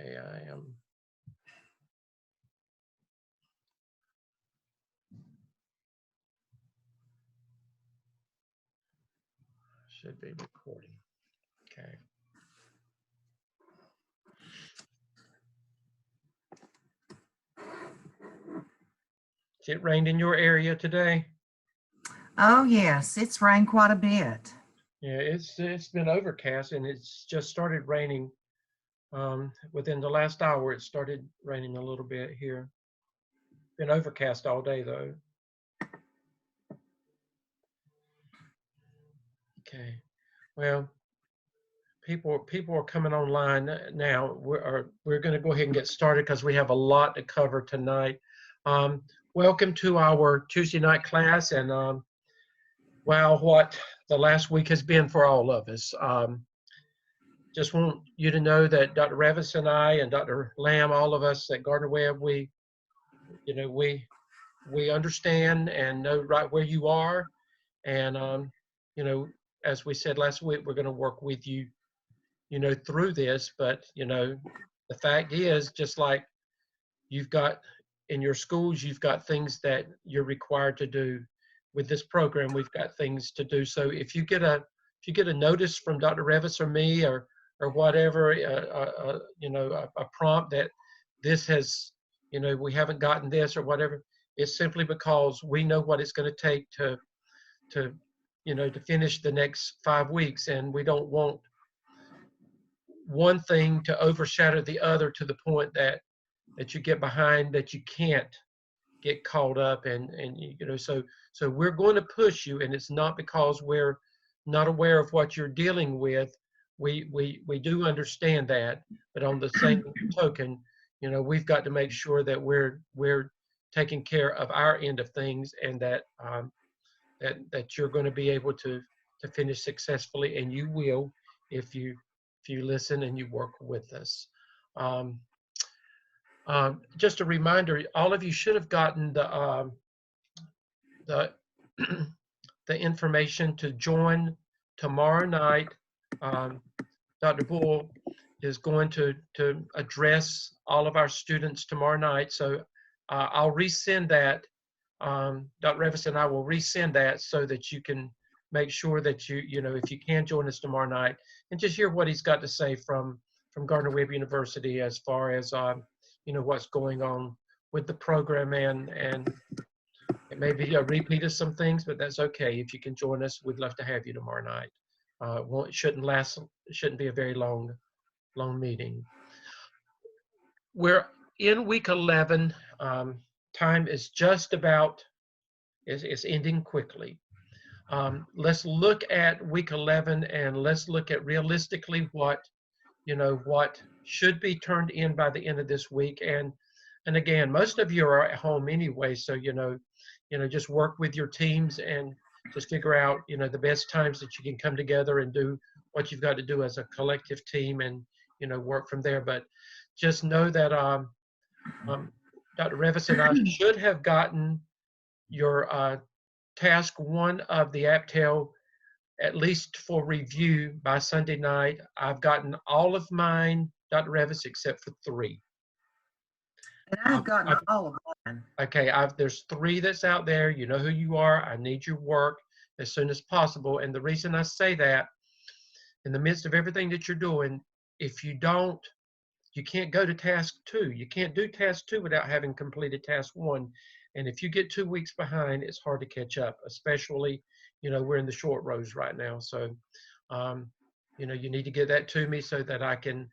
Okay, I am. Should be recording. Okay. It rained in your area today? Oh yes, it's rained quite a bit. Yeah, it's been overcast and it's just started raining. Within the last hour, it started raining a little bit here. Been overcast all day though. Okay. Well, people are coming online now. We're going to go ahead and get started because we have a lot to cover tonight. Welcome to our Tuesday night class, and wow, what the last week has been for all of us. Just want you to know that Dr. Revis and I and Dr. Lamb, all of us at Gardner Webb, we understand and know right where you are, and as we said last week, we're going to work with you, through this. But the fact is, just like you've got in your schools, you've got things that you're required to do. With this program, we've got things to do. So if you get a notice from Dr. Revis or me or whatever, a prompt that this has, we haven't gotten this or whatever, it's simply because we know what it's going to take to finish the next 5 weeks, and we don't want one thing to overshadow the other to the point that you get behind, that you can't get caught up, and so we're going to push you, and it's not because we're not aware of what you're dealing with. We do understand that, but on the same token, we've got to make sure that we're taking care of our end of things, and that that you're going to be able to finish successfully, and you will if you listen and you work with us. Just a reminder, all of you should have gotten the the information to join tomorrow night. Dr. Bull is going to address all of our students tomorrow night, so I'll resend that. Dr. Revis and I will resend that so that you can make sure that if you can join us tomorrow night and just hear what he's got to say from Gardner Webb University as far as what's going on with the program, and it may be a repeat of some things, but that's okay. If you can join us, we'd love to have you tomorrow night. It shouldn't be a very long meeting. We're in week 11. Time is just about is ending quickly. Let's look at week 11, and let's look at realistically what should be turned in by the end of this week. And again, most of you are at home anyway, so just work with your teams and just figure out the best times that you can come together and do what you've got to do as a collective team, and work from there. But just know that Dr. Revis and I should have gotten your task 1 of the APTEL at least for review by Sunday night. I've gotten all of mine, Dr. Revis, except for 3. And I've gotten all of mine. Okay, there's 3 that's out there. You know who you are. I need your work as soon as possible. And the reason I say that, in the midst of everything that you're doing, if you don't, you can't go to task 2. You can't do task 2 without having completed task 1. And if you get 2 weeks behind, it's hard to catch up, especially, we're in the short rows right now. So, you need to get that to me so that I can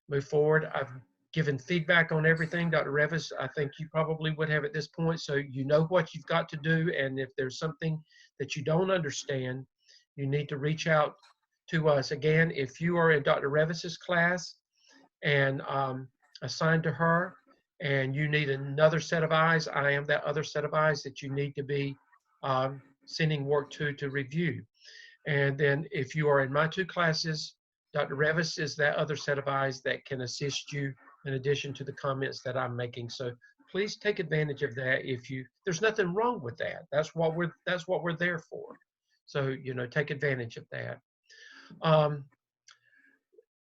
move forward. I've given feedback on everything. Dr. Revis, I think you probably would have at this point. So you know what you've got to do. And if there's something that you don't understand, you need to reach out to us. Again, if you are in Dr. Revis's class and assigned to her, and you need another set of eyes, I am that other set of eyes that you need to be sending work to review. And then if you are in my 2 classes, Dr. Revis is that other set of eyes that can assist you in addition to the comments that I'm making. So please take advantage of that. There's nothing wrong with that. That's what we're there for. So, take advantage of that.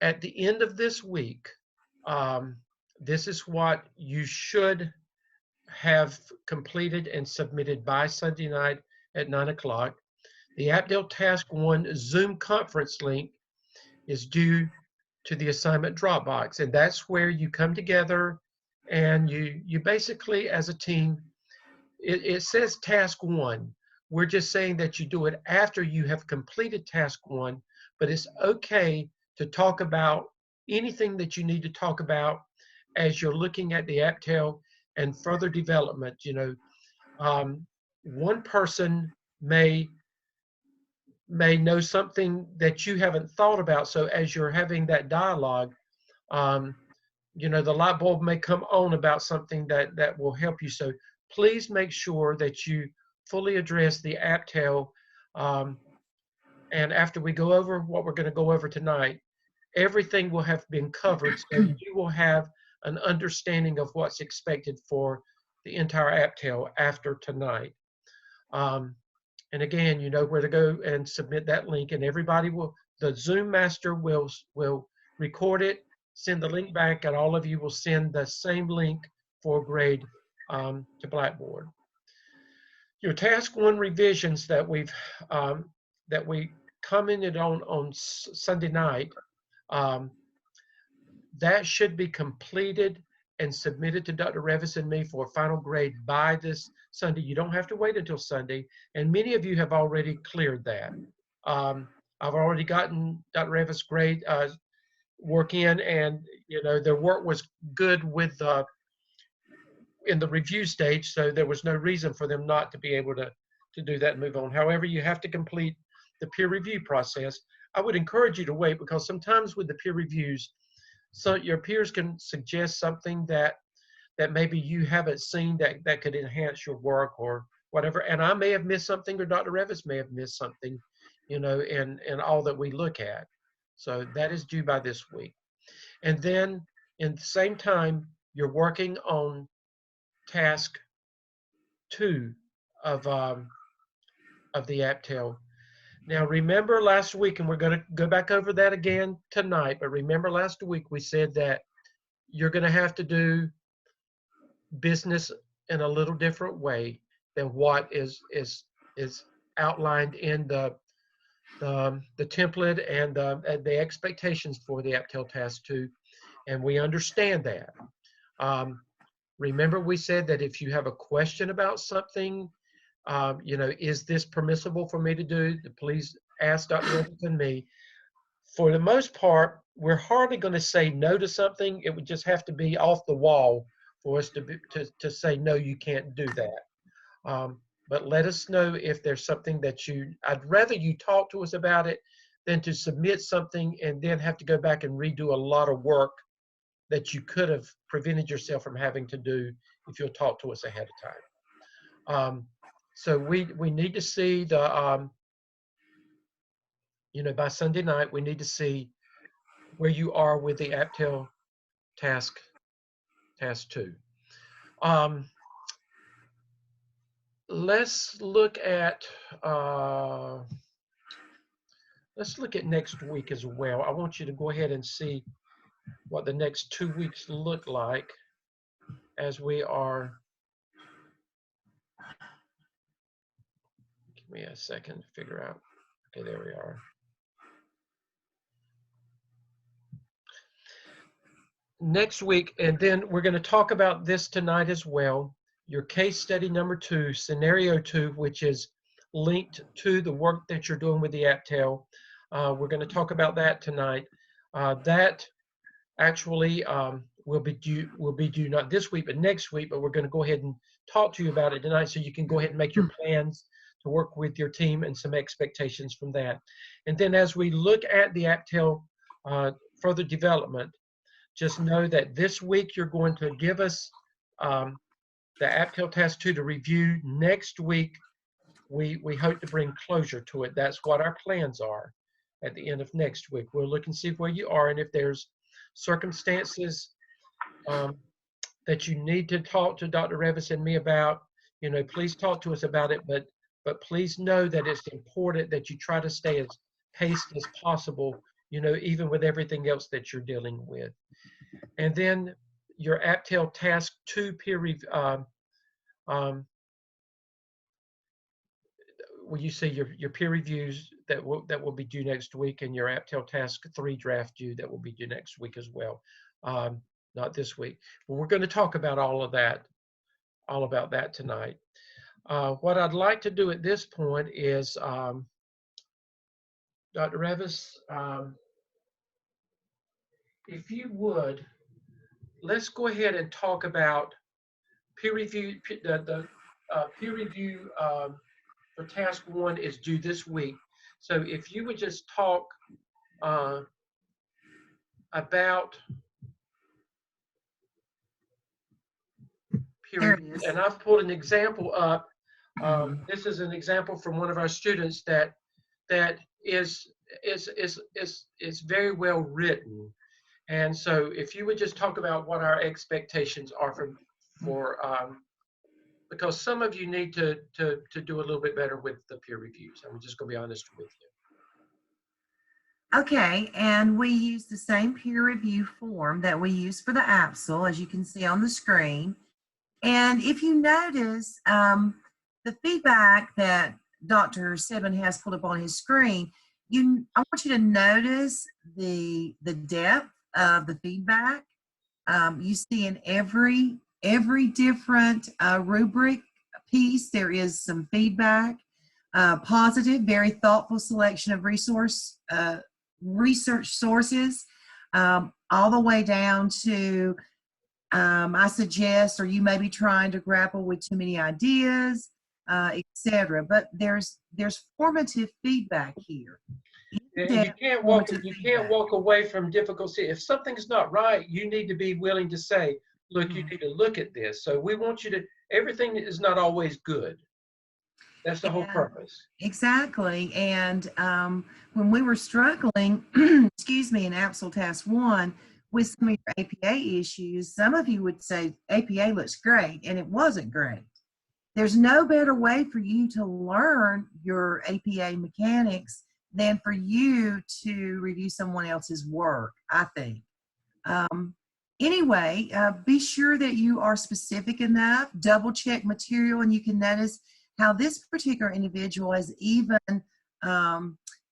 At the end of this week, This is what you should have completed and submitted by Sunday night at 9 o'clock. The Appdale Task 1 Zoom conference link is due to the assignment Dropbox, and that's where you come together and you basically, as a team, it says task 1. We're just saying that you do it after you have completed task 1, but it's okay to talk about anything that you need to talk about as you're looking at the Apptail and further development. One person may know something that you haven't thought about. So as you're having that dialogue, the light bulb may come on about something that will help you. So please make sure that you fully address the Apptail. And after we go over what we're going to go over tonight, everything will have been covered. So you will have an understanding of what's expected for the entire Apptail after tonight. And again, you know where to go and submit that link, and everybody the Zoom master will record it, send the link back, and all of you will send the same link for grade to Blackboard. Your task 1 revisions that we commented on Sunday night, that should be completed and submitted to Dr. Revis and me for final grade by this Sunday. You don't have to wait until Sunday, and many of you have already cleared that. I've already gotten Dr. Revis' grade work in, and their work was good with in the review stage, so there was no reason for them not to be able to do that and move on. However, you have to complete the peer review process. I would encourage you to wait, because sometimes with the peer reviews, so your peers can suggest something that maybe you haven't seen that could enhance your work or whatever. And I may have missed something, or Dr. Revis may have missed something, in all that we look at. So that is due by this week. And then in the same time, you're working on task 2 of the Apptail. Now, remember last week, and we're going to go back over that again tonight, but remember last week we said that you're going to have to do business in a little different way than what is outlined in the template and the expectations for the Apptail Task 2, and we understand that. Remember we said that if you have a question about something, is this permissible for me to do? Please ask Dr. Revis and me. For the most part, we're hardly going to say no to something. It would just have to be off the wall for us to say, no, you can't do that. But let us know if there's something that I'd rather you talk to us about it than to submit something and then have to go back and redo a lot of work that you could have prevented yourself from having to do if you'll talk to us ahead of time. So we need to see the, by Sunday night, we need to see where you are with the Apptail task 2. Let's look at next week as well. I want you to go ahead and see what the next 2 weeks look like as we are. Give me a second to figure out. Okay, there we are. Next week, and then we're going to talk about this tonight as well. Your case study number 2, scenario 2, which is linked to the work that you're doing with the Apptail. We're going to talk about that tonight. That actually will be due not this week, but next week. But we're going to go ahead and talk to you about it tonight, so you can go ahead and make your plans to work with your team and some expectations from that. And then as we look at the Apptail further development, just know that this week you're going to give us the Apptail Task 2 to review. Next week, we hope to bring closure to it. That's what our plans are at the end of next week. We'll look and see where you are, and if there's circumstances that you need to talk to Dr. Revis and me about, please talk to us about it, but please know that it's important that you try to stay as paced as possible, even with everything else that you're dealing with. And then your APTEL Task 2 peer review, will you see your peer reviews that will be due next week, and your APTEL Task 3 draft due that will be due next week as well. Not this week, but we're going to talk about all about that tonight. What I'd like to do at this point is, Dr. Revis, if you would, let's go ahead and talk about peer review. The peer review for task 1 is due this week. So if you would just talk about peer There it review, is. and I've pulled an example up. This is an example from one of our students that is very well written. And so if you would just talk about what our expectations are for because some of you need to do a little bit better with the peer reviews. I'm just going to be honest with you. Okay, and we use the same peer review form that we use for the APSL, as you can see on the screen. And if you notice, the feedback that Dr. Sebin has pulled up on his screen, I want you to notice the depth of the feedback. You see in every different rubric piece, there is some feedback, positive, very thoughtful selection of research sources, all the way down to I suggest, or you may be trying to grapple with too many ideas, etc. But there's formative feedback here. And you can't walk away from difficulty. If something's not right, you need to be willing to say, look, you need to look at this. So we want you to, everything is not always good. That's the whole purpose. Exactly. And when we were struggling, excuse me, in APSL Task 1 with some of your APA issues, some of you would say APA looks great, and it wasn't great. There's no better way for you to learn your APA mechanics than for you to review someone else's work, I think. Anyway, be sure that you are specific enough, double check material, and you can notice how this particular individual has even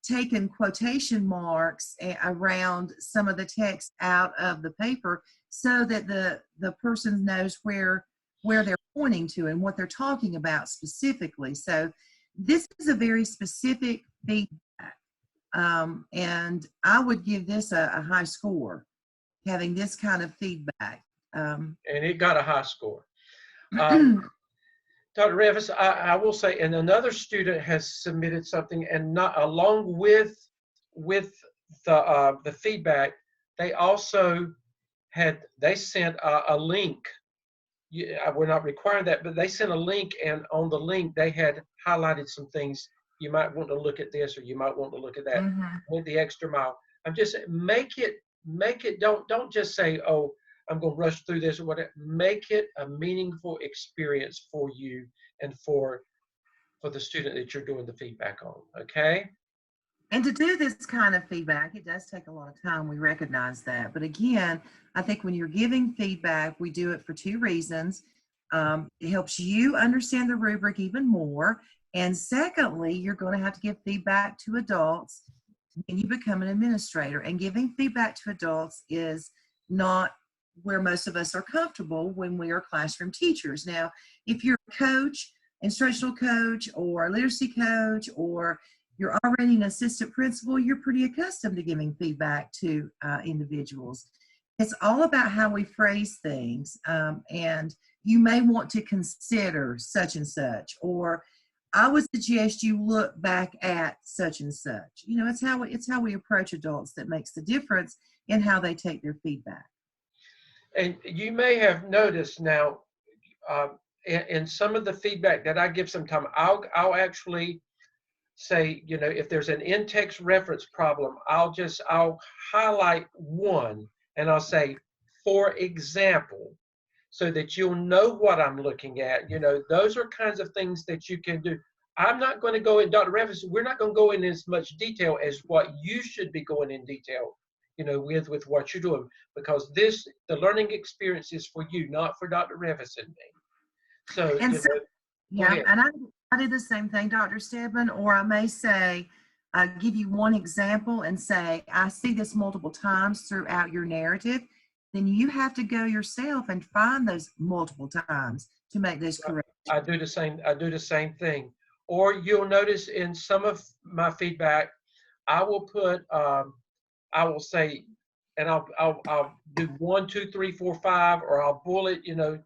taken quotation marks around some of the text out of the paper so that the person knows where they're pointing to and what they're talking about specifically. So this is a very specific feedback, and I would give this a high score, having this kind of feedback. And it got a high score. Dr. Revis, I will say, and another student has submitted something, and not along with the feedback, they also sent a link. We're not requiring that, but they sent a link, and on the link they had highlighted some things. You might want to look at this, or you might want to look at that. Went the extra mile. I'm just make it. Don't just say, oh, I'm going to rush through this or whatever. Make it a meaningful experience for you and for the student that you're doing the feedback on, okay? And to do this kind of feedback, it does take a lot of time. We recognize that. But again, I think when you're giving feedback, we do it for two reasons. It helps you understand the rubric even more. And secondly, you're going to have to give feedback to adults when you become an administrator. And giving feedback to adults is not where most of us are comfortable when we are classroom teachers. Now, if you're a coach, instructional coach, or a literacy coach, or you're already an assistant principal, you're pretty accustomed to giving feedback to individuals. It's all about how we phrase things, and you may want to consider such and such, or I would suggest you look back at such and such. You know, it's how we approach adults that makes the difference in how they take their feedback. And you may have noticed now, in some of the feedback that I give sometime, I'll actually say, you know, if there's an in-text reference problem, I'll highlight one and I'll say, for example, so that you'll know what I'm looking at. You know, those are kinds of things that you can do. I'm not going to go in, Dr. Revis, we're not going to go in as much detail as what you should be going in detail with what you're doing, because the learning experience is for you, not for Dr. Revis and me. So, And so, go yeah, ahead. and I do the same thing, Dr. Stedman, or I may say, give you one example and say, I see this multiple times throughout your narrative. Then you have to go yourself and find those multiple times to make those corrections. I do the same thing. Or you'll notice in some of my feedback, I will put, I will say, and I'll do 1, 2, 3, 4, 5, or I'll bullet,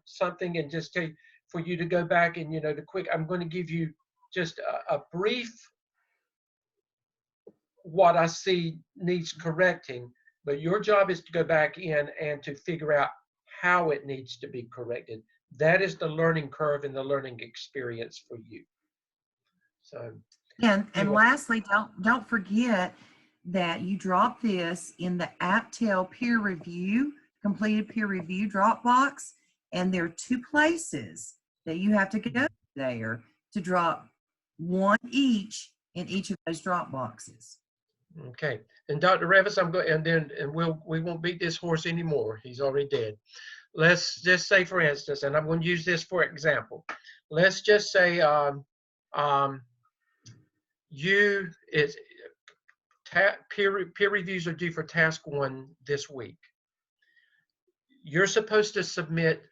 something, and just tell you for you to go back and, I'm going to give you just a brief what I see needs correcting, but your job is to go back in and to figure out how it needs to be corrected. That is the learning curve and the learning experience for you. So, And lastly, don't forget that you drop this in the AppTel completed peer review Dropbox, and there are 2 places that you have to go there to drop one each in each of those drop boxes. okay. And Dr. Revis, we won't beat this horse anymore. He's already dead. Let's just say, for instance, and I'm going to use this for example. Let's just say peer reviews are due for task 1 this week. You're supposed to submit,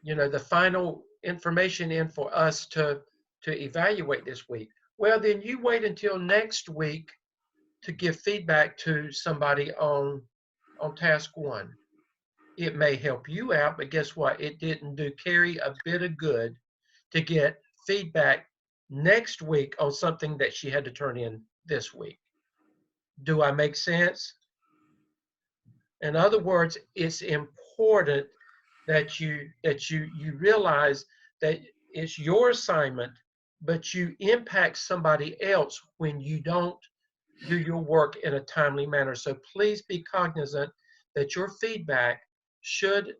the final information in for us to evaluate this week. Well, then you wait until next week to give feedback to somebody on task 1. It may help you out, but guess what? It didn't do Carrie a bit of good to get feedback next week on something that she had to turn in this week. Do I make sense? In other words, it's important that you realize that it's your assignment, but you impact somebody else when you don't do your work in a timely manner. So please be cognizant that your feedback should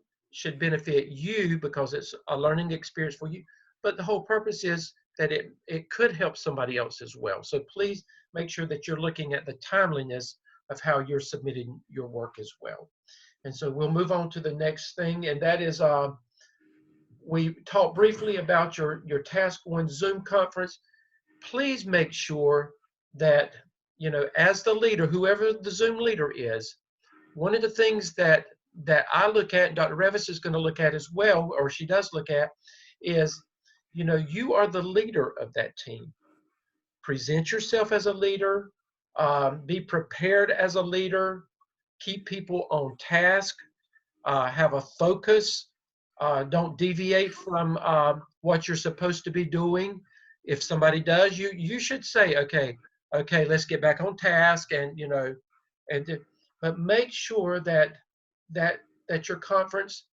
benefit you because it's a learning experience for you. But the whole purpose is that it could help somebody else as well. So please make sure that you're looking at the timeliness of how you're submitting your work as well. And so we'll move on to the next thing, and that is we talked briefly about your task 1 Zoom conference. Please make sure that, as the leader, whoever the Zoom leader is, one of the things that I look at, and Dr. Revis is going to look at as well, or she does look at, is, you are the leader of that team. Present yourself as a leader, be prepared as a leader, keep people on task, have a focus, don't deviate from what you're supposed to be doing. If somebody does, you should say, okay, let's get back on task, and but make sure that your conference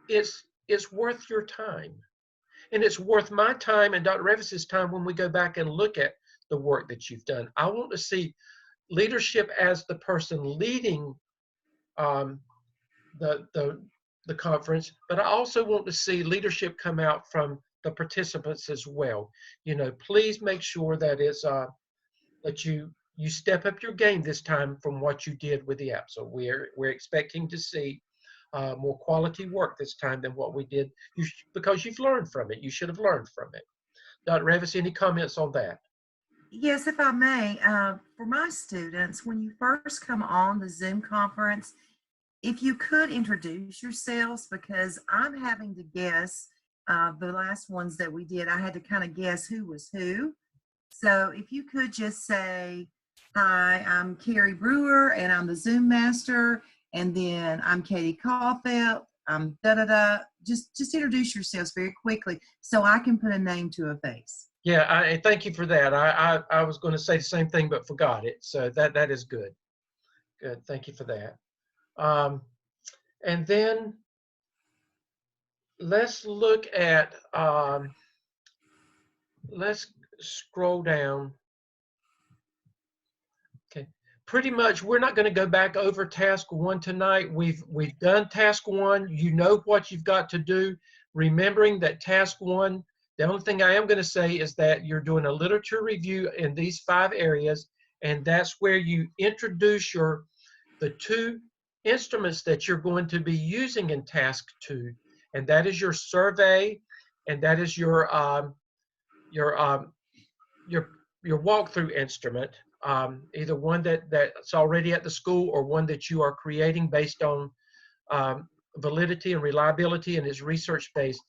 is worth your time, and it's worth my time and Dr. Revis's time when we go back and look at the work that you've done. I want to see leadership as the person leading the conference, but I also want to see leadership come out from the participants as well. Please make sure that it's that you step up your game this time from what you did with the app. So we're expecting to see more quality work this time than what we did, because you've learned from it. You should have learned from it. Dr. Revis, any comments on that? Yes, if I may, for my students, when you first come on the Zoom conference, if you could introduce yourselves, because I'm having to guess, the last ones that we did, I had to kind of guess who was who. So if you could just say, hi, I'm Carrie Brewer, and I'm the Zoom master, and then I'm Katie Caulfield, I'm da-da-da. Just introduce yourselves very quickly so I can put a name to a face. Yeah, I thank you for that. I was going to say the same thing, but forgot it. So that is good. Good, thank you for that. And then let's look at, let's scroll down. Okay, pretty much we're not going to go back over task 1 tonight. We've done task 1. You know what you've got to do. Remembering that task 1, the only thing I am going to say is that you're doing a literature review in these 5 areas, and that's where you introduce your the two instruments that you're going to be using in task 2, and that is your survey, and that is your walkthrough instrument, either one that's already at the school or one that you are creating based on validity and reliability and is research based.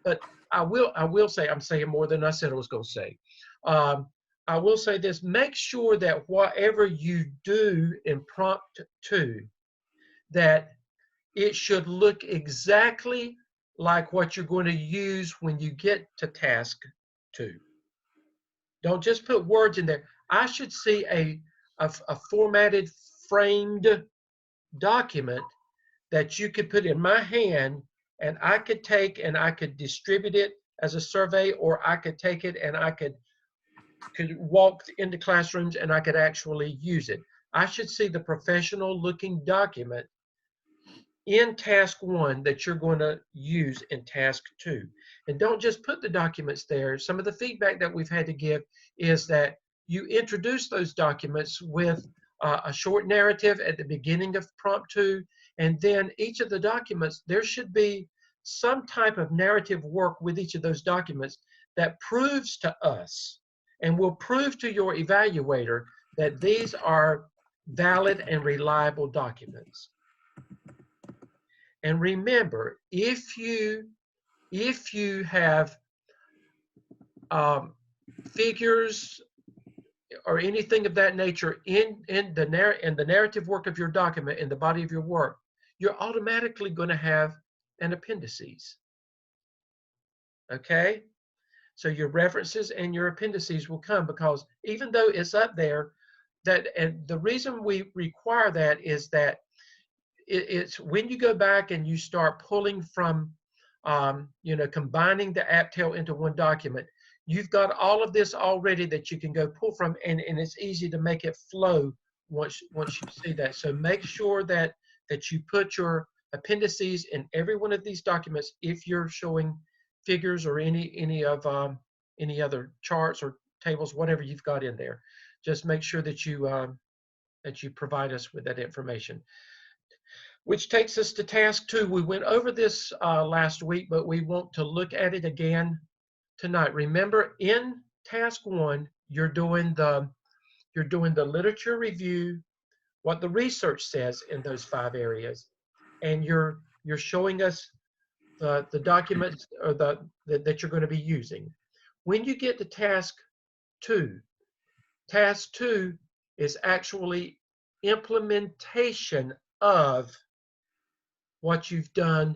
But I will say, I'm saying more than I said I was going to say. I will say this: make sure that whatever you do in prompt 2, that it should look exactly like what you're going to use when you get to task 2. Don't just put words in there. I should see a formatted, framed document that you could put in my hand, and I could take and I could distribute it as a survey, or I could take it and I could walk into classrooms and I could actually use it. I should see the professional looking document in task 1 that you're going to use in task 2. And don't just put the documents there. Some of the feedback that we've had to give is that you introduce those documents with a short narrative at the beginning of prompt 2, and then each of the documents, there should be some type of narrative work with each of those documents that proves to us and will prove to your evaluator that these are valid and reliable documents. And remember, if you have figures or anything of that nature in the narrative work of your document, in the body of your work, you're automatically going to have an appendices. Okay? So your references and your appendices will come, because even though it's up there, and the reason we require that is that it's when you go back and you start pulling from, combining the APTEL into one document, you've got all of this already that you can go pull from, and it's easy to make it flow once you see that. So make sure that you put your appendices in every one of these documents if you're showing figures or any other charts or tables, whatever you've got in there. Just make sure that you provide us with that information. Which takes us to task 2. We went over this last week, but we want to look at it again tonight. Remember, in task 1, you're doing the literature review, what the research says in those 5 areas, and you're showing us the documents or that you're going to be using. When you get to task 2 is actually implementation of what you've done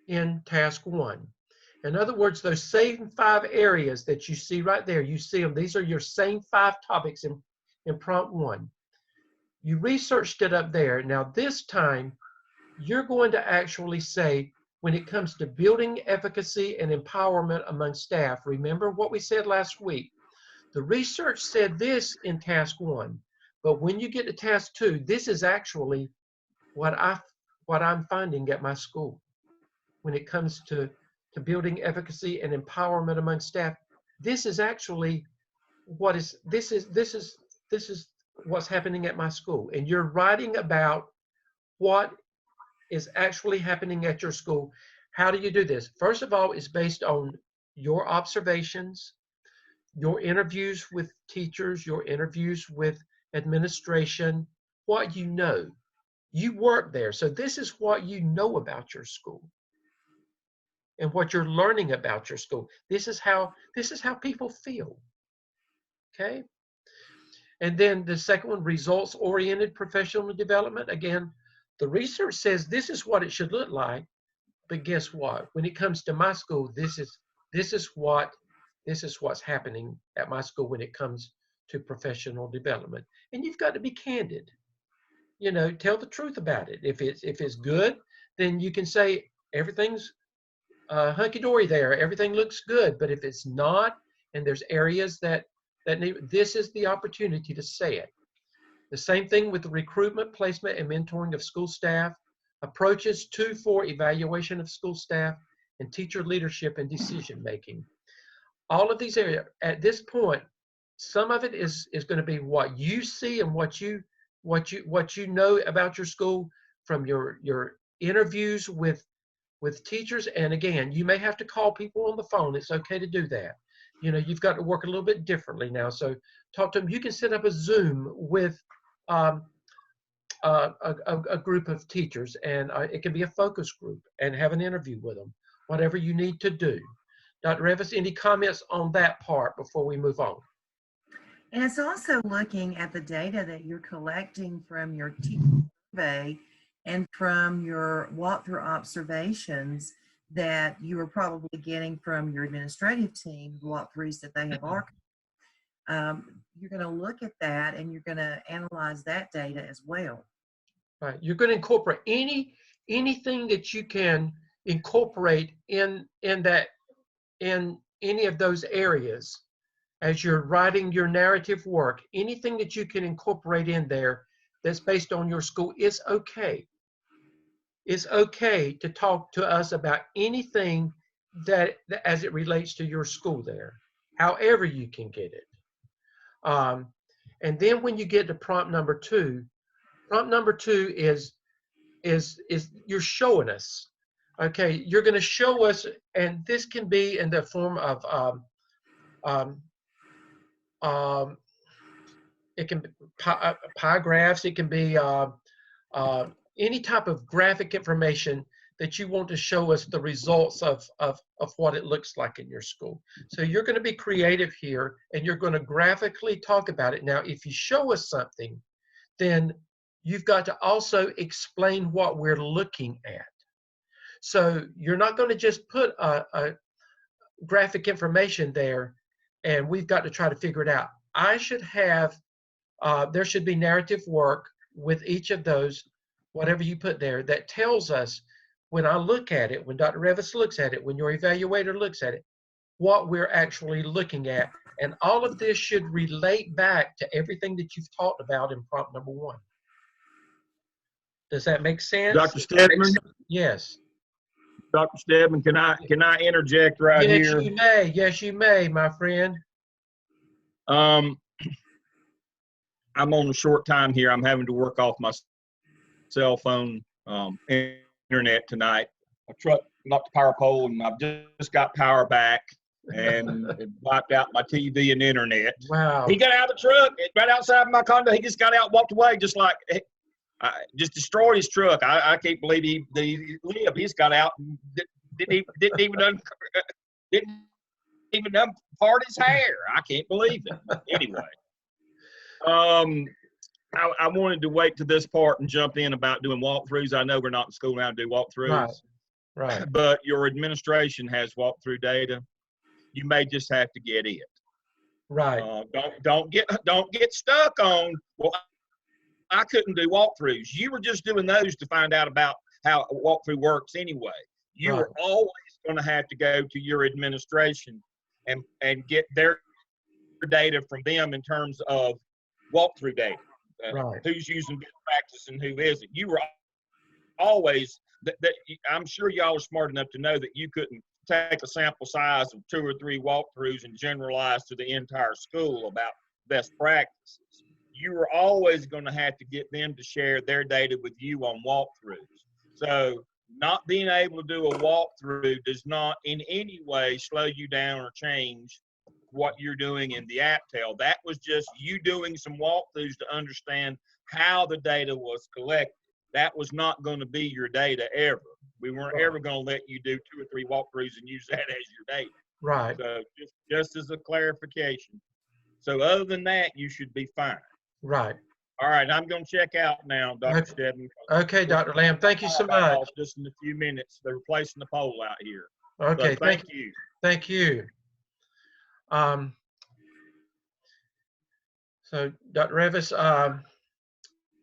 in task 1. In other words, those same 5 areas that you see right there, you see them. These are your same 5 topics in prompt 1. You researched it up there. Now this time, you're going to actually say, when it comes to building efficacy and empowerment among staff, remember what we said last week. The research said this in task 1, but when you get to task 2, this is actually what I'm finding at my school when it comes to building efficacy and empowerment among staff. This is actually this is what's happening at my school. And you're writing about what is actually happening at your school. How do you do this? First of all, it's based on your observations, your interviews with teachers, your interviews with administration, what you know. You work there, so this is what you know about your school and what you're learning about your school. This is how people feel. Okay? And then the second one, results-oriented professional development. Again, the research says this is what it should look like, but guess what? When it comes to my school, this is what's happening at my school when it comes to professional development. And you've got to be candid. You know, tell the truth about it. If it's good, then you can say everything's hunky-dory there. Everything looks good. But if it's not, and there's areas that need, this is the opportunity to say it. The same thing with the recruitment, placement, and mentoring of school staff, approaches for evaluation of school staff, and teacher leadership and decision making. All of these areas, at this point, some of it is going to be what you see and what you what you know about your school from your interviews with teachers. And again, you may have to call people on the phone. It's okay to do that. You know, you've got to work a little bit differently now. So talk to them. You can set up a Zoom with a group of teachers, and it can be a focus group, and have an interview with them, whatever you need to do. Dr. Revis, any comments on that part before we move on? And it's also looking at the data that you're collecting from your teaching survey and from your walkthrough observations that you are probably getting from your administrative team, walkthroughs that they have archived. You're going to look at that and you're going to analyze that data as well. Right. You're going to incorporate anything that you can incorporate in any of those areas as you're writing your narrative work. Anything that you can incorporate in there that's based on your school is okay. It's okay to talk to us about anything that as it relates to your school there, however you can get it. And then when you get to prompt number two is you're showing us. Okay, you're going to show us, and this can be in the form of it can be pie graphs. It can be any type of graphic information that you want to show us the results of what it looks like in your school. So you're going to be creative here, and you're going to graphically talk about it. Now, if you show us something, then you've got to also explain what we're looking at. So you're not going to just put a graphic information there, and we've got to try to figure it out. I should have, there should be narrative work with each of those, whatever you put there, that tells us, when I look at it, when Dr. Revis looks at it, when your evaluator looks at it, what we're actually looking at. And all of this should relate back to everything that you've talked about in prompt number one. Does that make sense? Dr. Stedman? Yes. Dr. Stedman, can I interject right Yes, here? you may. Yes, you may, my friend. I'm on a short time here. I'm having to work off my cell phone internet tonight. My truck knocked the power pole, and I've just got power back, and it wiped out my TV and internet. Wow. He got out of the truck right outside my condo. He just got out and walked away, just like just destroyed his truck. I can't believe he lived. He's got out and didn't even part his hair. I can't believe it. Anyway, I wanted to wait to this part and jump in about doing walkthroughs. I know we're not in school now to do walkthroughs, right. But your administration has walkthrough data. You may just have to get it. Right. Don't get stuck on, well, I couldn't do walkthroughs. You were just doing those to find out about how a walkthrough works anyway. You are always going to have to go to your administration and get their data from them in terms of walkthrough data. Who's using best practice and who isn't. You were always, I'm sure y'all are smart enough to know that you couldn't take a sample size of 2 or 3 walkthroughs and generalize to the entire school about best practices. You are always going to have to get them to share their data with you on walkthroughs. So not being able to do a walkthrough does not in any way slow you down or change what you're doing in the APTEL. That was just you doing some walkthroughs to understand how the data was collected. That was not going to be your data ever. We weren't ever going to let you do 2 or 3 walkthroughs and use that as your data. Right. So just as a clarification. So other than that, you should be fine. Right. All right, I'm going to check out now, Dr. Stedman. Okay, Dr. Lamb, thank you so much. Just in a few minutes. They're replacing the pole out here. Okay, so thank you. Thank you. So, Dr. Revis,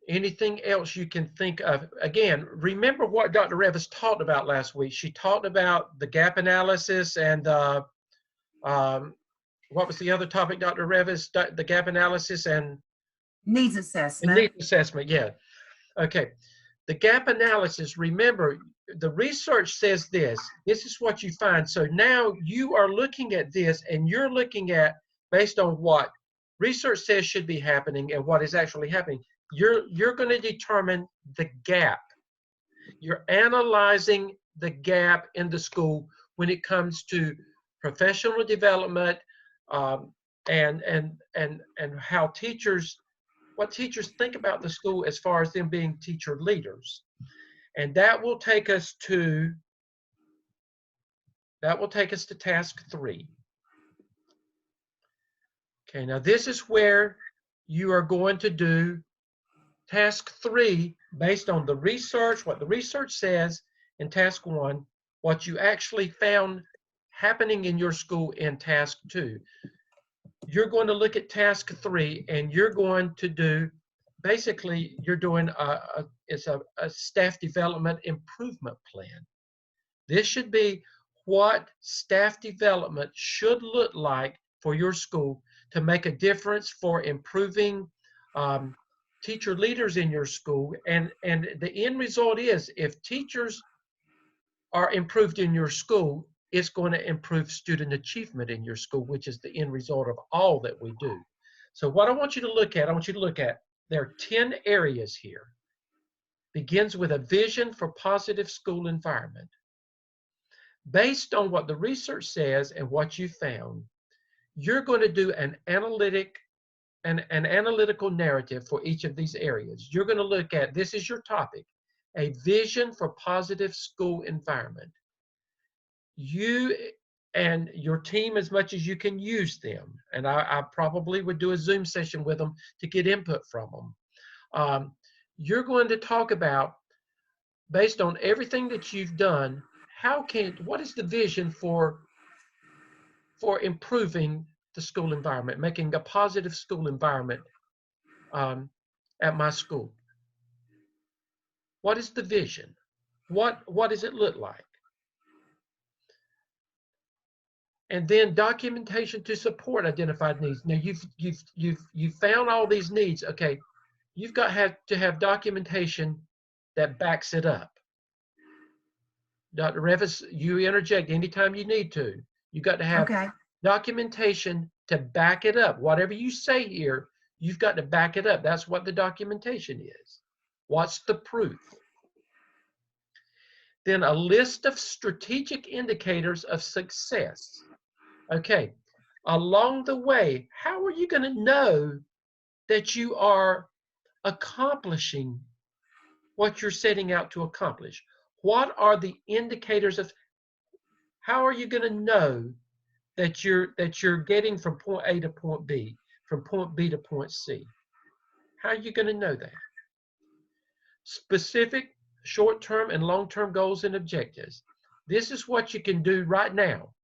anything else you can think of? Again, remember what Dr. Revis talked about last week. She talked about the gap analysis and what was the other topic, Dr. Revis? The gap analysis and needs assessment. Needs assessment, yeah. Okay. The gap analysis, remember, the research says this. This is what you find. So now you are looking at this, and you're looking at, based on what research says should be happening and what is actually happening, you're going to determine the gap. You're analyzing the gap in the school when it comes to professional development, and how what teachers think about the school as far as them being teacher leaders. And that will take us to task 3. Okay, now this is where you are going to do task 3 based on the research, what the research says in task 1, what you actually found happening in your school in task 2. You're going to look at task 3 and you're going to do, basically you're doing a staff development improvement plan. This should be what staff development should look like for your school to make a difference for improving teacher leaders in your school. And the end result is, if teachers are improved in your school, it's going to improve student achievement in your school, which is the end result of all that we do. So what I want you to look at, there are 10 areas here. Begins with a vision for positive school environment. Based on what the research says and what you found, you're going to do an analytical narrative for each of these areas. You're going to look at, this is your topic, a vision for positive school environment. You and your team, as much as you can, use them. And I probably would do a Zoom session with them to get input from them. You're going to talk about, based on everything that you've done, what is the vision for improving the school environment, making a positive school environment at my school? What is the vision? What does it look like? And then documentation to support identified needs. Now you've found all these needs. Okay, you've got to have documentation that backs it up. Dr. Revis, you interject anytime you need to. You got to have documentation to back it up. Whatever you say here, you've got to back it up. That's what the documentation is. What's the proof? Then a list of strategic indicators of success. Okay, along the way, how are you going to know that you are accomplishing what you're setting out to accomplish? What are the indicators of, how are you going to know that you're getting from point A to point B, from point B to point C? How are you going to know that? Specific short-term and long-term goals and objectives. This is what you can do right now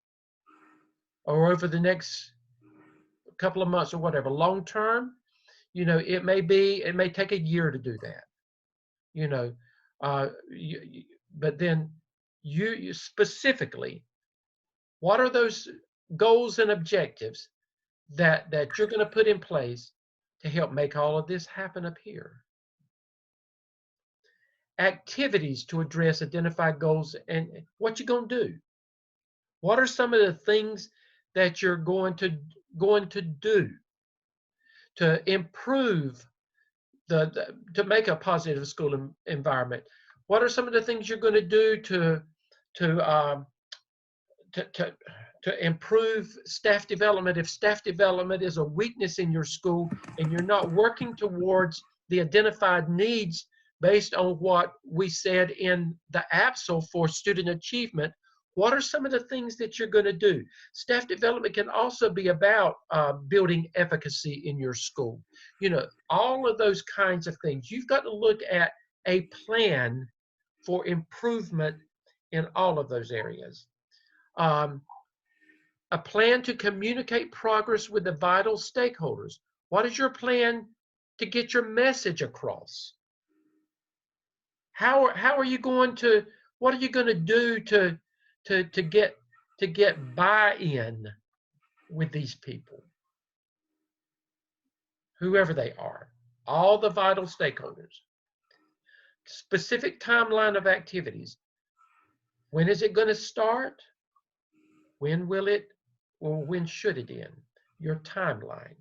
or over the next couple of months or whatever. Long-term, it may take a year to do that, but then you specifically, what are those goals and objectives that you're going to put in place to help make all of this happen up here? Activities to address identified goals, and what you're going to do. What are some of the things that you're going to do to improve to make a positive school environment? What are some of the things you're going to do to improve staff development? If staff development is a weakness in your school and you're not working towards the identified needs based on what we said in the APSL for student achievement, what are some of the things that you're going to do? Staff development can also be about building efficacy in your school. All of those kinds of things. You've got to look at a plan for improvement in all of those areas. A plan to communicate progress with the vital stakeholders. What is your plan to get your message across? How are you going to, what are you going to do to get buy-in with these people, whoever they are, all the vital stakeholders? Specific timeline of activities. When is it going to start? When will it, or when should it end? Your timeline.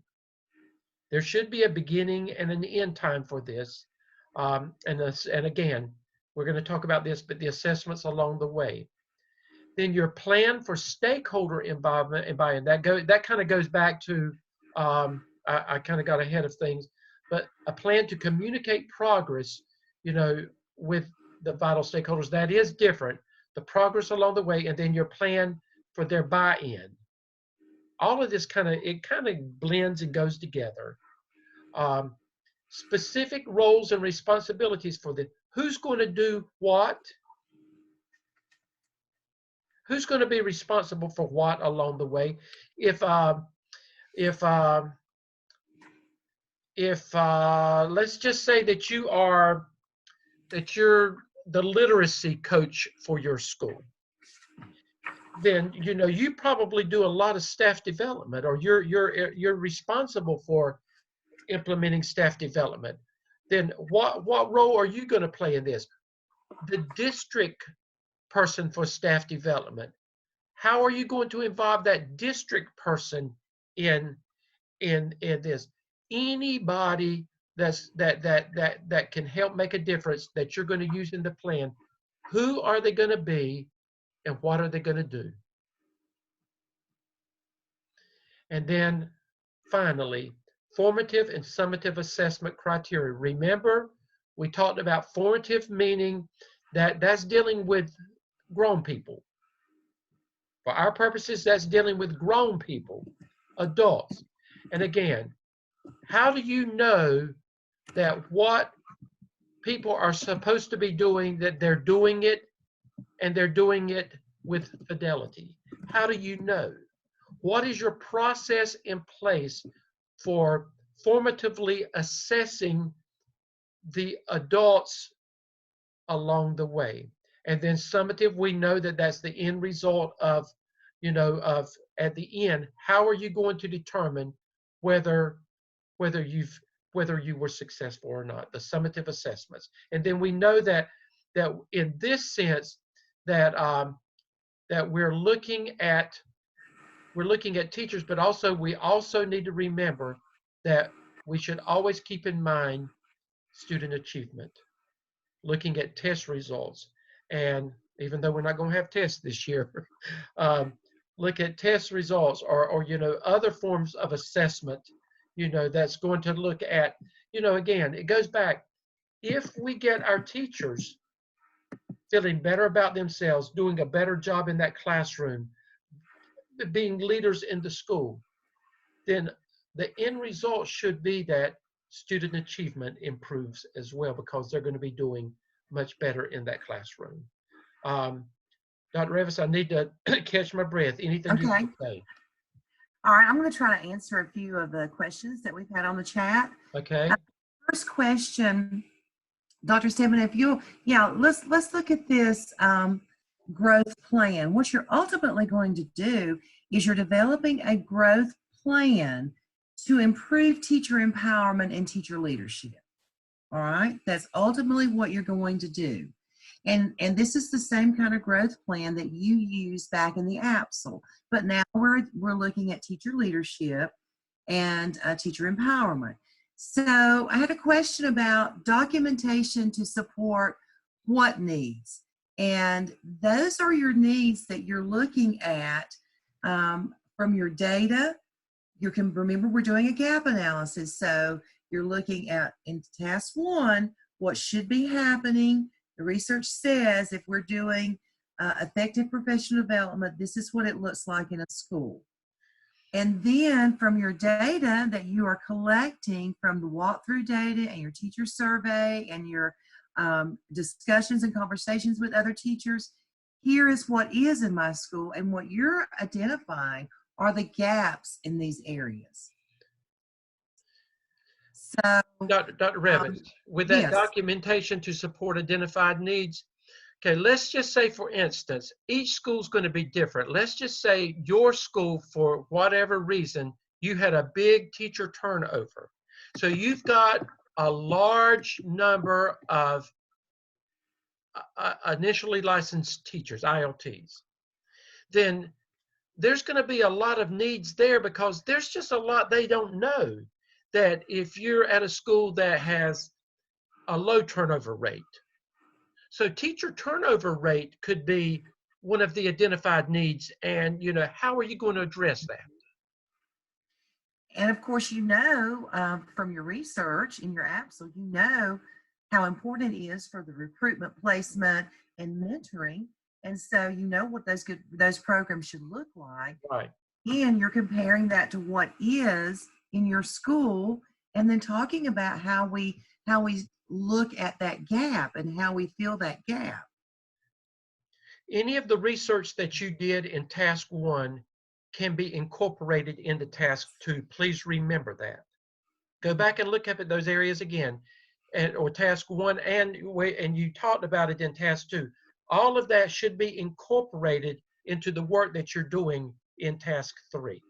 There should be a beginning and an end time for this. And again, we're going to talk about this, but the assessments along the way. Then your plan for stakeholder involvement and buy-in. That kind of goes back to, I kind of got ahead of things, but a plan to communicate progress, with the vital stakeholders. That is different. The progress along the way, and then your plan for their buy-in. All of this kind of blends and goes together. Specific roles and responsibilities for who's going to do what, who's going to be responsible for what along the way. If let's just say that you're the literacy coach for your school, then you probably do a lot of staff development, or you're responsible for implementing staff development. Then what role are you going to play in this? The district person for staff development. How are you going to involve that district person in this? Anybody that can help make a difference that you're going to use in the plan. Who are they going to be, and what are they going to do? And then finally, formative and summative assessment criteria. Remember, we talked about formative, meaning that's dealing with grown people. For our purposes, that's dealing with grown people, adults. And again, how do you know that what people are supposed to be doing, that they're doing it, and they're doing it with fidelity? How do you know? What is your process in place for formatively assessing the adults along the way? And then summative, we know that that's the end result of at the end, how are you going to determine whether you were successful or not? The summative assessments. And then we know that in this sense that we're looking at teachers, but also we also need to remember that we should always keep in mind student achievement, looking at test results. And even though we're not going to have tests this year, look at test results or other forms of assessment, that's going to look at, again, it goes back. If we get our teachers feeling better about themselves, doing a better job in that classroom, being leaders in the school, then the end result should be that student achievement improves as well, because they're going to be doing much better in that classroom. Dr. Revis, I need to catch my breath. Anything you want to say? All right, I'm going to try to answer a few of the questions that we've had on the chat. Okay. First question, Dr. Stedman, let's look at this growth plan. What you're ultimately going to do is you're developing a growth plan to improve teacher empowerment and teacher leadership. All right, that's ultimately what you're going to do. And this is the same kind of growth plan that you used back in the APSL, but now we're looking at teacher leadership and teacher empowerment. So I had a question about documentation to support what needs, and those are your needs that you're looking at from your data. You can remember we're doing a gap analysis, so you're looking at in task 1 what should be happening. The research says if we're doing effective professional development, this is what it looks like in a school. And then from your data that you are collecting from the walkthrough data and your teacher survey and your discussions and conversations with other teachers, here is what is in my school, and what you're identifying are the gaps in these areas. So, Dr. Revis, with that documentation to support identified needs, okay, let's just say, for instance, each school's going to be different. Let's just say your school, for whatever reason, you had a big teacher turnover. So you've got a large number of initially licensed teachers, ILTs. Then there's going to be a lot of needs there because there's just a lot they don't know. that if you're at a school that has a low turnover rate, so teacher turnover rate could be one of the identified needs, and how are you going to address that? And of course, from your research in your APSL, how important it is for the recruitment, placement, and mentoring. And so what those programs should look like. Right. And you're comparing that to what is in your school, and then talking about how we look at that gap and how we fill that gap. Any of the research that you did in task 1 can be incorporated into task 2. Please remember that. Go back and look up at those areas again, or task 1, and you talked about it in task 2. All of that should be incorporated into the work that you're doing in task 3.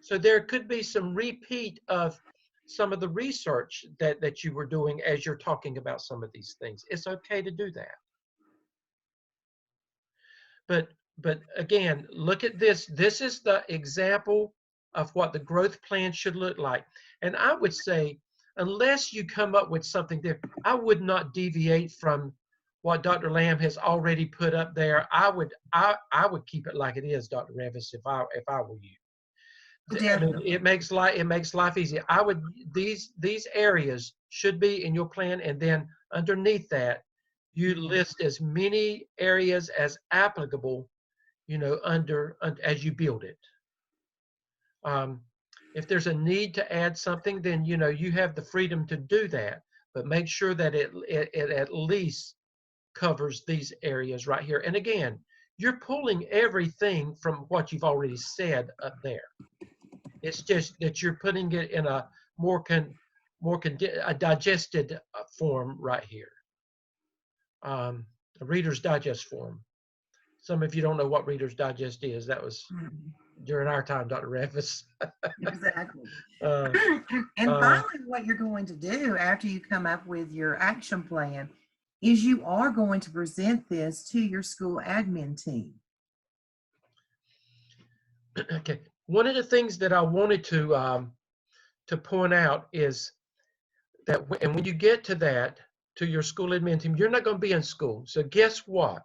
So there could be some repeat of some of the research that you were doing as you're talking about some of these things. It's okay to do that. But again, look at this. This is the example of what the growth plan should look like. And I would say, unless you come up with something different, I would not deviate from what Dr. Lamb has already put up there. I would keep it like it is, Dr. Revis, if I were you. I mean, it makes life easy. These areas should be in your plan, and then underneath that, you list as many areas as applicable, as you build it. If there's a need to add something, then you have the freedom to do that, but make sure that it at least covers these areas right here. And again, you're pulling everything from what you've already said up there. It's just that you're putting it in a a digested form right here. A Reader's Digest form. Some of you don't know what Reader's Digest is. That was during our time, Dr. Revis. Exactly. And finally, what you're going to do after you come up with your action plan is you are going to present this to your school admin team. Okay. One of the things that I wanted to point out is that when you get to your school admin team, you're not going to be in school. So guess what?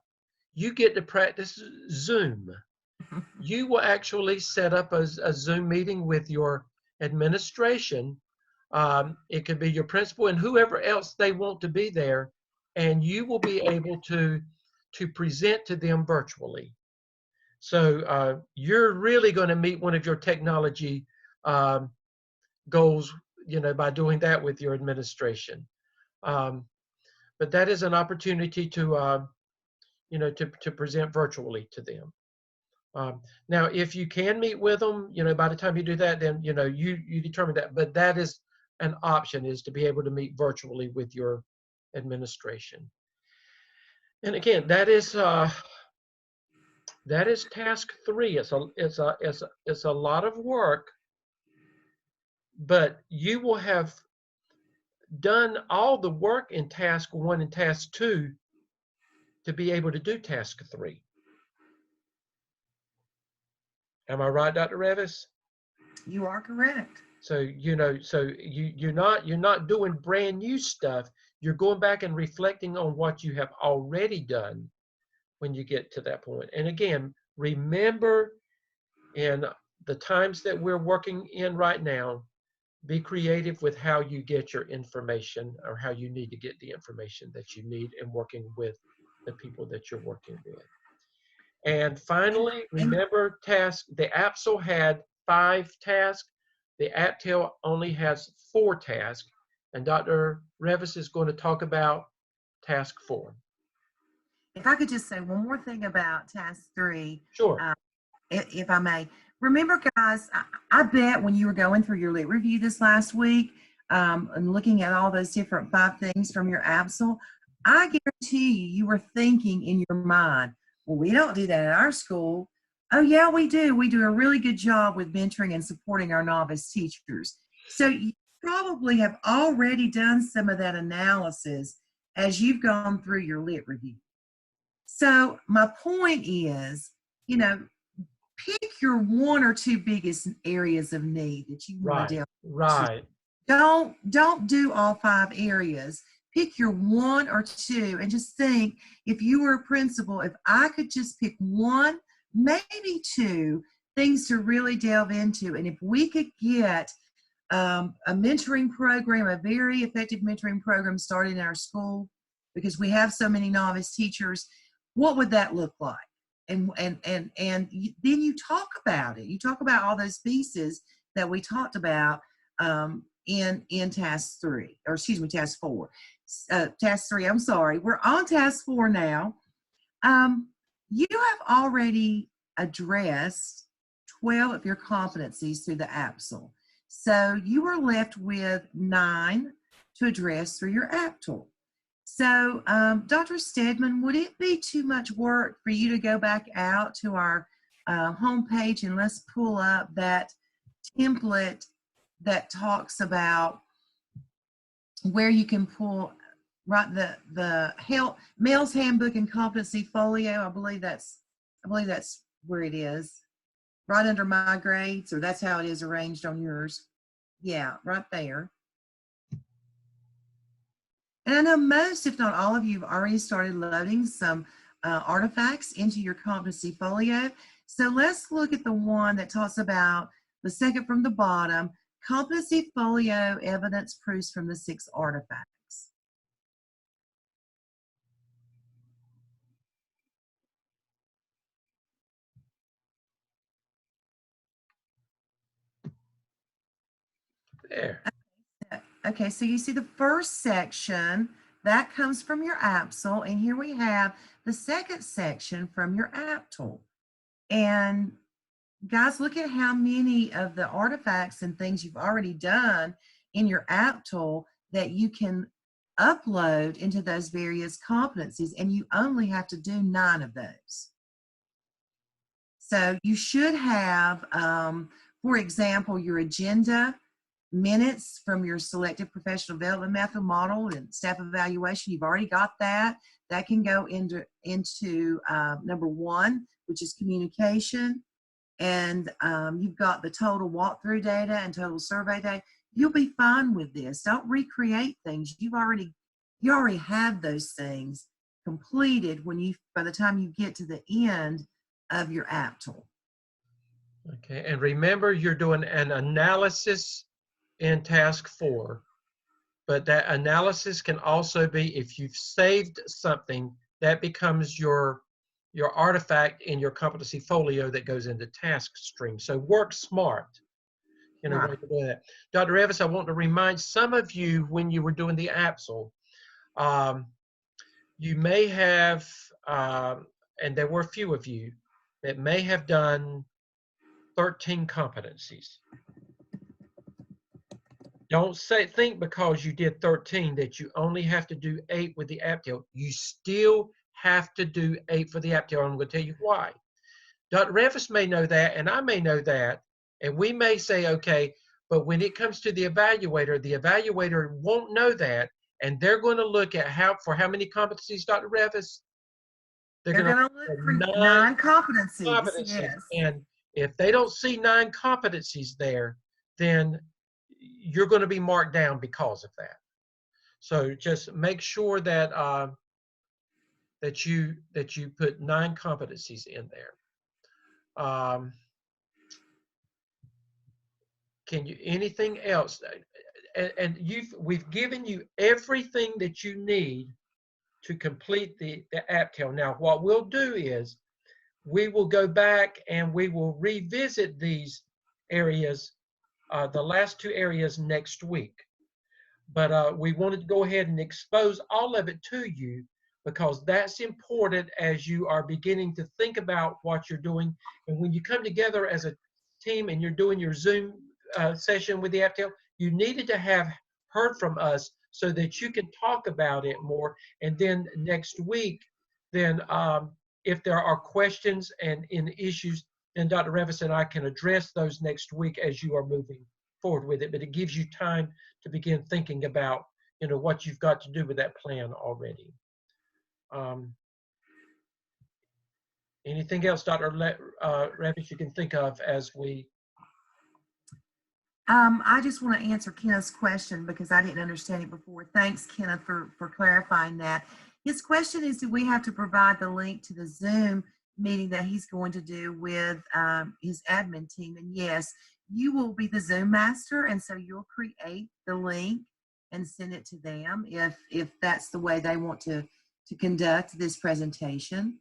You get to practice Zoom. You will actually set up a Zoom meeting with your administration. It could be your principal and whoever else they want to be there, and you will be able to present to them virtually. So you're really going to meet one of your technology goals, by doing that with your administration. But that is an opportunity to present virtually to them. Now, if you can meet with them, by the time you do that, then you determine that. But that is an option, is to be able to meet virtually with your administration. And again, that is task 3. It's a lot of work, but you will have done all the work in task 1 and task 2 to be able to do task 3. Am I right, Dr. Revis? You are correct. So you're not doing brand new stuff. You're going back and reflecting on what you have already done when you get to that point. And again, remember, in the times that we're working in right now, be creative with how you get your information, or how you need to get the information that you need, and working with the people that you're working with. And finally, remember the APSL had 5 tasks. The APTEL only has 4 tasks. And Dr. Revis is going to talk about task 4. If I could just say one more thing about task 3. Sure. If I may. Remember, guys, I bet when you were going through your lit review this last week, and looking at all those different 5 things from your APSL, I guarantee you were thinking in your mind, well, we don't do that in our school. Oh, yeah, we do. We do a really good job with mentoring and supporting our novice teachers. So you probably have already done some of that analysis as you've gone through your lit review. So my point is, pick your 1 or 2 biggest areas of need that you want to deal with. Right. Don't do all 5 areas. Pick your 1 or 2 and just think, if you were a principal, if I could just pick 1, maybe 2 things to really delve into, and if we could get a mentoring program, a very effective mentoring program started in our school, because we have so many novice teachers, what would that look like? And then you talk about it. You talk about all those pieces that we talked about in task 3, or excuse me, task 4. Task 3, I'm sorry. We're on task 4 now. You have already addressed 12 of your competencies through the APSL. So you are left with 9 to address through your APTL. So Dr. Stedman, would it be too much work for you to go back out to our homepage and let's pull up that template that talks about where you can pull the Males Handbook and Competency Folio? I believe that's where it is, right under my grades, or that's how it is arranged on yours. Yeah, right there. And I know most, if not all of you, have already started loading some artifacts into your competency folio. So let's look at the one that talks about the second from the bottom, competency folio evidence proofs from the 6 artifacts. There. Okay, so you see the first section, that comes from your APSL, and here we have the second section from your APTL. And guys, look at how many of the artifacts and things you've already done in your APTL that you can upload into those various competencies, and you only have to do 9 of those. So you should have, for example, your agenda, minutes from your selected professional development method model and staff evaluation. You've already got that. That can go into number 1, which is communication. And you've got the total walkthrough data and total survey data. You'll be fine with this. Don't recreate things. You already have those things completed by the time you get to the end of your APTL. Okay, and remember, you're doing an analysis in task 4, but that analysis can also be, if you've saved something, that becomes your artifact in your competency folio that goes into task stream. So work smart in a way to do that. Dr. Evis, I want to remind some of you, when you were doing the APSL, you may have, and there were a few of you that may have done 13 competencies. Don't think because you did 13 that you only have to do 8 with the APTL. You still have to do 8 for the APTL. I'm going to tell you why. Dr. Revis may know that, and I may know that, and we may say, okay, but when it comes to the evaluator won't know that, and they're going to look at how many competencies, Dr. Revis? They're going to look for 9 competencies. Yes. And if they don't see 9 competencies there, then you're going to be marked down because of that. So just make sure that that you put 9 competencies in there. Can you anything else? And we've given you everything that you need to complete the APTL. Now, what we'll do is we will go back and we will revisit these areas, the last 2 areas, next week. But we wanted to go ahead and expose all of it to you, because that's important as you are beginning to think about what you're doing. And when you come together as a team and you're doing your Zoom session with the APTL, you needed to have heard from us so that you can talk about it more. And then next week, then if there are questions and issues, then Dr. Revis and I can address those next week as you are moving forward with it. But it gives you time to begin thinking about, what you've got to do with that plan already. Anything else, Dr. Revis, you can think of as we? I just want to answer Kenneth's question because I didn't understand it before. Thanks, Kenneth, for clarifying that. His question is, do we have to provide the link to the Zoom meeting that he's going to do with his admin team? And yes, you will be the Zoom master, and so you'll create the link and send it to them if that's the way they want to conduct this presentation.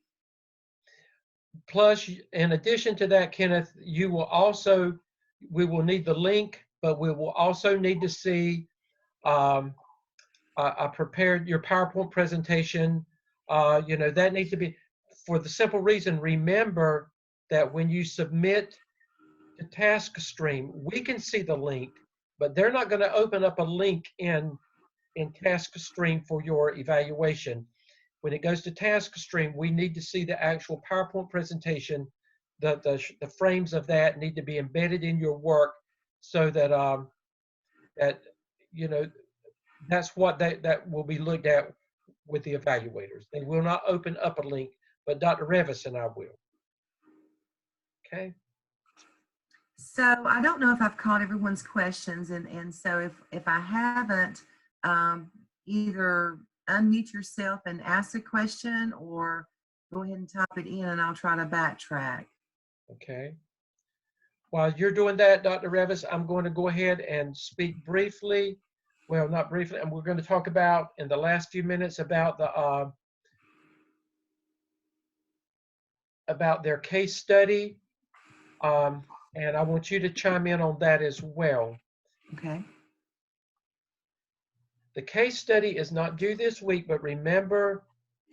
Plus, in addition to that, Kenneth, we will need the link, but we will also need to see prepared your PowerPoint presentation. That needs to be, for the simple reason, remember that when you submit to TaskStream, we can see the link, but they're not going to open up a link in TaskStream for your evaluation. When it goes to TaskStream, we need to see the actual PowerPoint presentation. The frames of that need to be embedded in your work so that that's what that will be looked at with the evaluators. They will not open up a link, but Dr. Revis and I will. Okay. So I don't know if I've caught everyone's questions, and so if I haven't, either unmute yourself and ask a question, or go ahead and type it in, and I'll try to backtrack. Okay. While you're doing that, Dr. Revis, I'm going to go ahead and speak briefly. Well, not briefly, and we're going to talk about in the last few minutes about the about their case study, and I want you to chime in on that as well. Okay. The case study is not due this week, but remember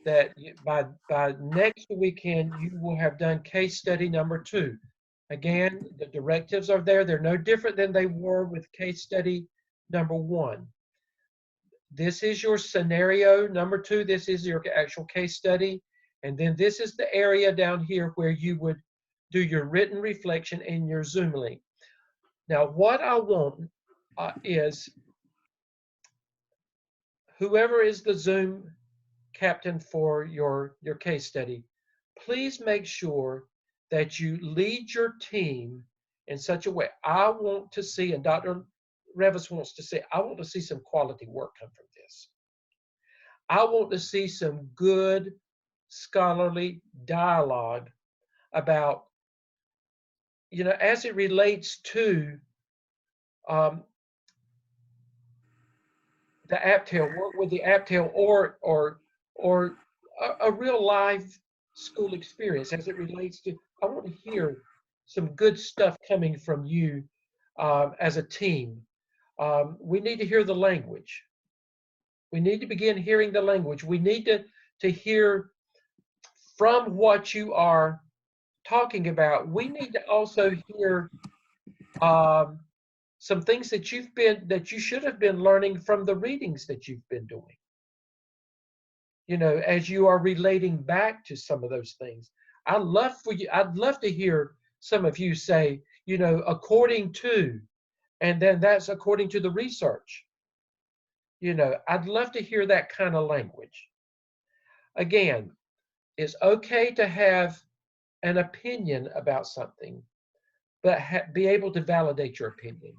that by next weekend, you will have done case study number 2. Again, the directives are there. They're no different than they were with case study number 1. This is your scenario number 2. This is your actual case study. And then this is the area down here where you would do your written reflection and your Zoom link. Now, what I want is whoever is the Zoom captain for your case study, please make sure that you lead your team in such a way. I want to see, and Dr. Revis wants to see, I want to see some quality work come from this. I want to see some good scholarly dialogue about, as it relates to the APTEL, work with the APTEL, or a real live school experience as it relates to. I want to hear some good stuff coming from you as a team. We need to hear the language. We need to begin hearing the language. We need to hear from what you are talking about. We need to also hear some things that you should have been learning from the readings that you've been doing. As you are relating back to some of those things. I'd love to hear some of you say, according to, and then that's according to the research. I'd love to hear that kind of language. Again, it's okay to have an opinion about something, but be able to validate your opinion.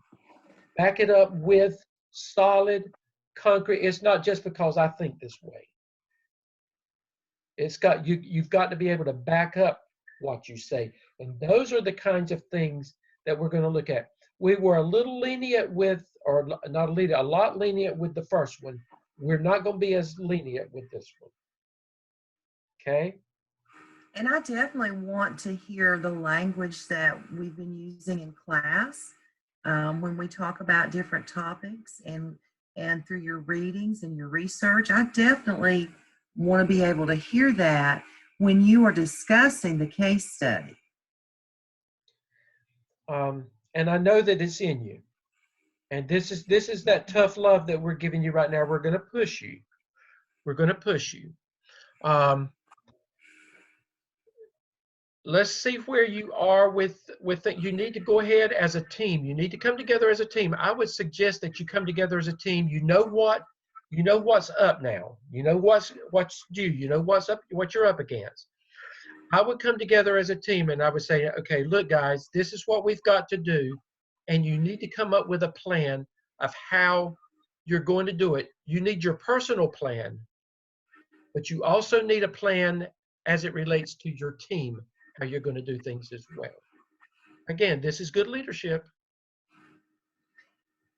Back it up with solid, concrete. It's not just because I think this way. You've got to be able to back up what you say. And those are the kinds of things that we're going to look at. We were a little lenient with, or not lenient, a lot lenient with the first one. We're not going to be as lenient with this one. Okay? And I definitely want to hear the language that we've been using in class when we talk about different topics and through your readings and your research. I definitely want to be able to hear that when you are discussing the case study. And I know that it's in you. And this is that tough love that we're giving you right now. We're going to push you. We're going to push you. Let's see where you are with it. You need to go ahead as a team. You need to come together as a team. I would suggest that you come together as a team. You know what's up now. You know what's due. You know what's up, what you're up against. I would come together as a team and I would say, okay, look guys, this is what we've got to do. and you need to come up with a plan of how you're going to do it. You need your personal plan, but you also need a plan as it relates to your team, how you're going to do things as well. Again, this is good leadership.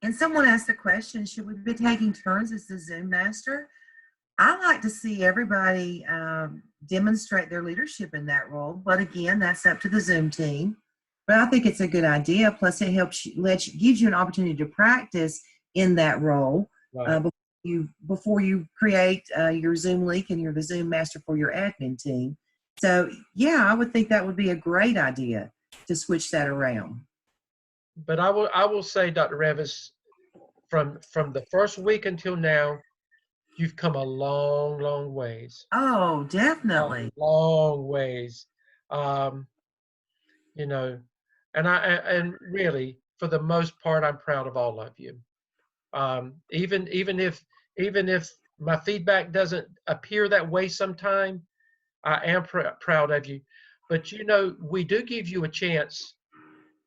And someone asked the question, should we be taking turns as the Zoom master? I like to see everybody demonstrate their leadership in that role, but again, that's up to the Zoom team. But I think it's a good idea. Plus, it helps you, gives you an opportunity to practice in that role Right. before you create your Zoom link and you're the Zoom master for your admin team. So, yeah, I would think that would be a great idea to switch that around. But I will say, Dr. Revis, from the first week until now, you've come a long, long ways. Oh, definitely. A long ways. You know, and really, for the most part, I'm proud of all of you. Even if my feedback doesn't appear that way sometime, I am proud of you. But you know, we do give you a chance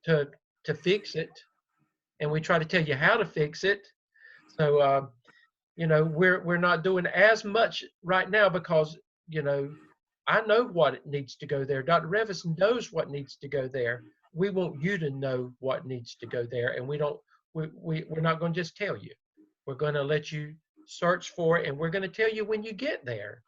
to fix it, and we try to tell you how to fix it. So you know, we're not doing as much right now because, you know, I know what needs to go there. Dr. Revis knows what needs to go there. We want you to know what needs to go there, and we're not going to just tell you. We're going to let you search for it, and we're going to tell you when you get there,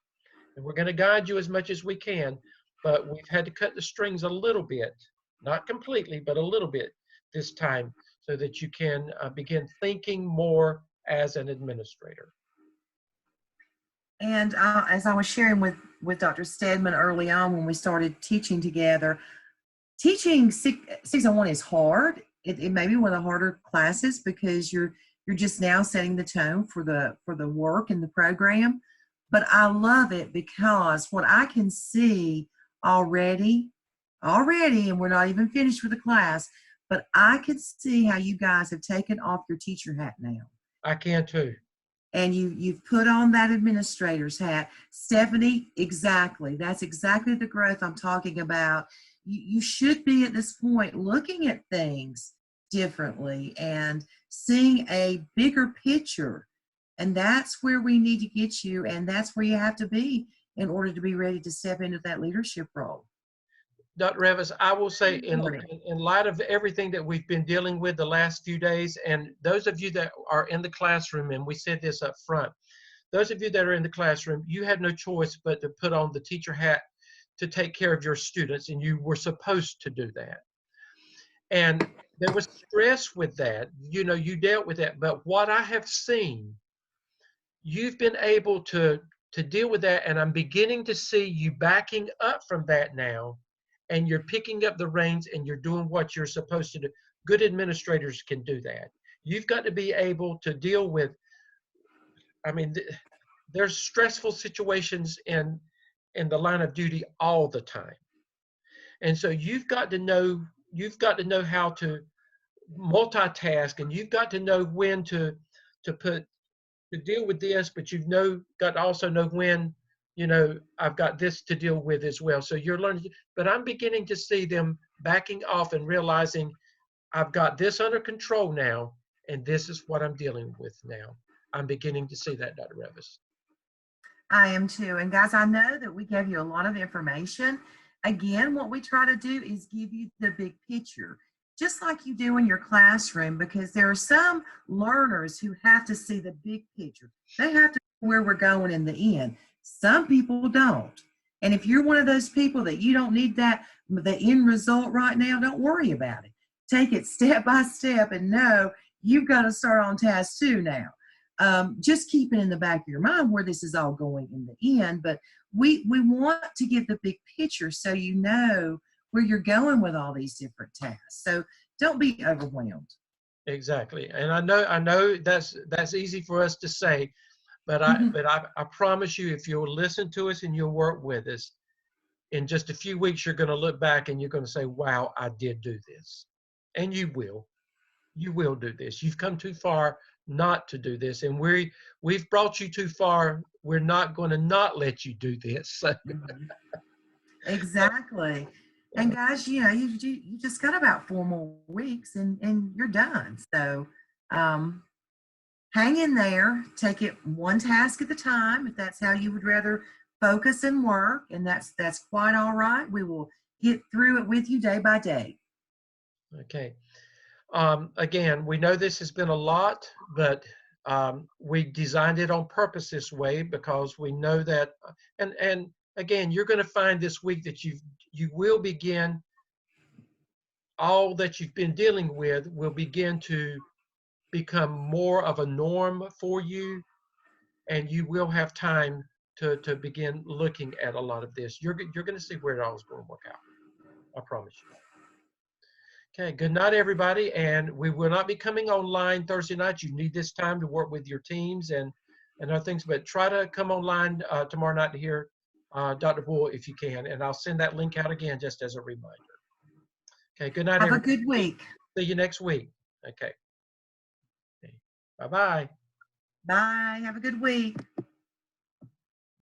and we're going to guide you as much as we can. But we've had to cut the strings a little bit, not completely, but a little bit this time, so that you can begin thinking more as an administrator. And as I was sharing with Dr. Stedman early on when we started teaching together, teaching 601 is hard. It may be one of the harder classes because you're just now setting the tone for the work in the program. But I love it because what I can see already, and we're not even finished with the class, but I can see how you guys have taken off your teacher hat now. I can too. And you've put on that administrator's hat. Stephanie, exactly. That's exactly the growth I'm talking about. You should be at this point looking at things differently and seeing a bigger picture. And that's where we need to get you, and that's where you have to be in order to be ready to step into that leadership role. Dr. Revis, I will say in light of everything that we've been dealing with the last few days, and those of you that are in the classroom, and we said this up front, those of you that are in the classroom, you had no choice but to put on the teacher hat to take care of your students, and you were supposed to do that. And there was stress with that. You know, you dealt with that. But what I have seen, you've been able to deal with that, and I'm beginning to see you backing up from that now. And you're picking up the reins and you're doing what you're supposed to do. Good administrators can do that. You've got to be able to deal with, I mean, there's stressful situations in the line of duty all the time. And so you've got to know how to multitask, and you've got to know when to deal with this, but got to also know when, you know, I've got this to deal with as well. So you're learning, but I'm beginning to see them backing off and realizing I've got this under control now, and this is what I'm dealing with now. I'm beginning to see that, Dr. Revis. I am too. And guys, I know that we gave you a lot of information. Again, what we try to do is give you the big picture, just like you do in your classroom, because there are some learners who have to see the big picture. They have to know where we're going in the end. Some people don't. And if you're one of those people that you don't need the end result right now, don't worry about it. Take it step by step and know you've got to start on task 2 now. Just keep it in the back of your mind where this is all going in the end. But we want to give the big picture so you know where you're going with all these different tasks. So don't be overwhelmed. Exactly. And I know that's easy for us to say, but I promise you, if you'll listen to us and you'll work with us, in just a few weeks, you're going to look back and you're going to say, wow, I did do this. And you will do this. You've come too far not to do this. And we've brought you too far. We're not going to not let you do this. Exactly. And guys, you know, you just got about 4 more weeks and you're done. So hang in there, take it one task at a time if that's how you would rather focus and work, and that's quite all right. We will get through it with you day by day. Okay. Again, we know this has been a lot, but we designed it on purpose this way because we know that, and again, you're going to find this week that you will begin, all that you've been dealing with will begin to become more of a norm for you, and you will have time to begin looking at a lot of this. You're going to see where it all is going to work out. I promise you. Okay, good night, everybody. And we will not be coming online Thursday night. You need this time to work with your teams and other things, but try to come online tomorrow night to hear Dr. Bull if you can. And I'll send that link out again just as a reminder. Okay, good night, Have a everybody. good week. See you next week. Okay. Bye-bye. Bye. Have a good week.